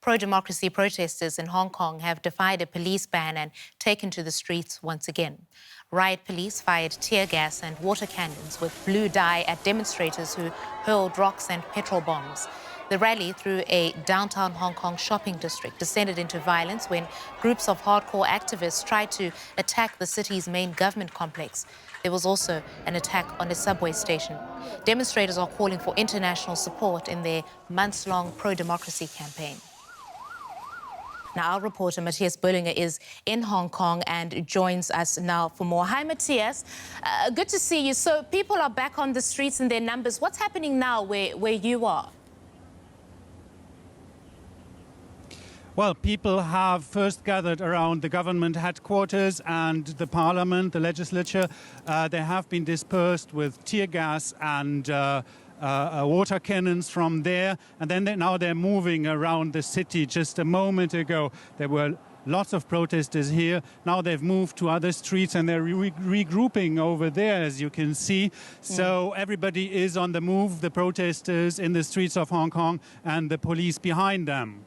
Pro-democracy protesters in Hong Kong have defied a police ban and taken to the streets once again. Riot police fired tear gas and water cannons with blue dye at demonstrators who hurled rocks and petrol bombs. The rally through a downtown Hong Kong shopping district descended into violence when groups of hardcore activists tried to attack the city's main government complex. There was also an attack on a subway station. Demonstrators are calling for international support in their months-long pro-democracy campaign. Now, our reporter, Matthias Böllinger, is in Hong Kong and joins us now for more. Hi, Matthias. Good to see you. So people are back on the streets in their numbers. What's happening now where you are? Well, people have first gathered around the government headquarters and the parliament, the legislature. They have been dispersed with tear gas and water cannons from there. And then now they're moving around the city. Just a moment ago, there were lots of protesters here. Now they've moved to other streets and they're regrouping over there, as you can see. So everybody is on the move, the protesters in the streets of Hong Kong and the police behind them.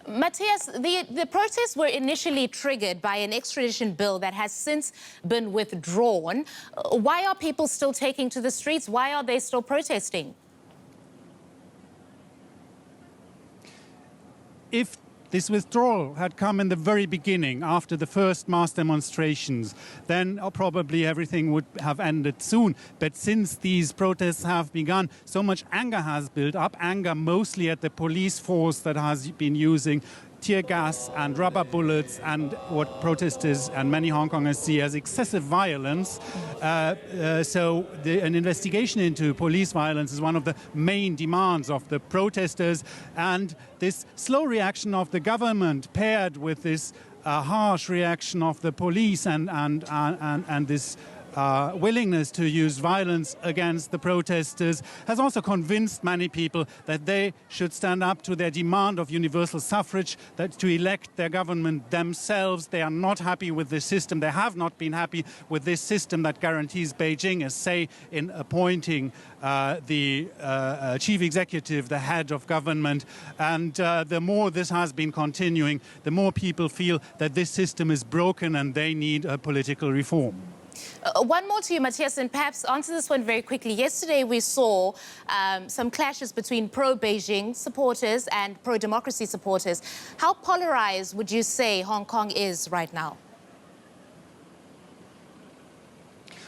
Matthias, the protests were initially triggered by an extradition bill that has since been withdrawn. Why are people still taking to the streets? Why are they still protesting? If this withdrawal had come in the very beginning, after the first mass demonstrations, then probably everything would have ended soon. But since these protests have begun, so much anger has built up, anger mostly at the police force that has been using tear gas and rubber bullets and what protesters and many Hong Kongers see as excessive violence. So an investigation into police violence is one of the main demands of the protesters. And this slow reaction of the government paired with this harsh reaction of the police and this willingness to use violence against the protesters has also convinced many people that they should stand up to their demand of universal suffrage, that to elect their government themselves. They are not happy with this system. They have not been happy with this system that guarantees Beijing a say in appointing the chief executive, the head of government. And the more this has been continuing, the more people feel that this system is broken and they need a political reform. One more to you, Matthias, and perhaps answer this one very quickly. Yesterday, we saw some clashes between pro-Beijing supporters and pro-democracy supporters. How polarized would you say Hong Kong is right now?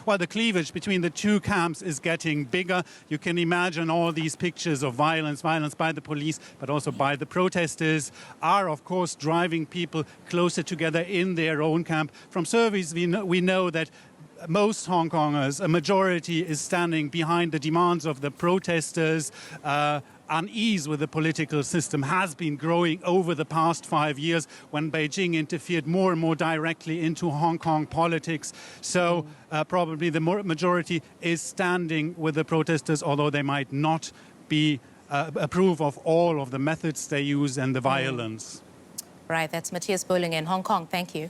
Well, the cleavage between the two camps is getting bigger. You can imagine all these pictures of violence by the police, but also by the protesters, are, of course, driving people closer together in their own camp. From surveys, we know that most Hong Kongers, a majority, is standing behind the demands of the protesters. Unease with the political system has been growing over the past 5 years when Beijing interfered more and more directly into Hong Kong politics. So probably the majority is standing with the protesters, although they might not approve of all of the methods they use and the violence. Right, that's Matthias Böllinger in Hong Kong. Thank you.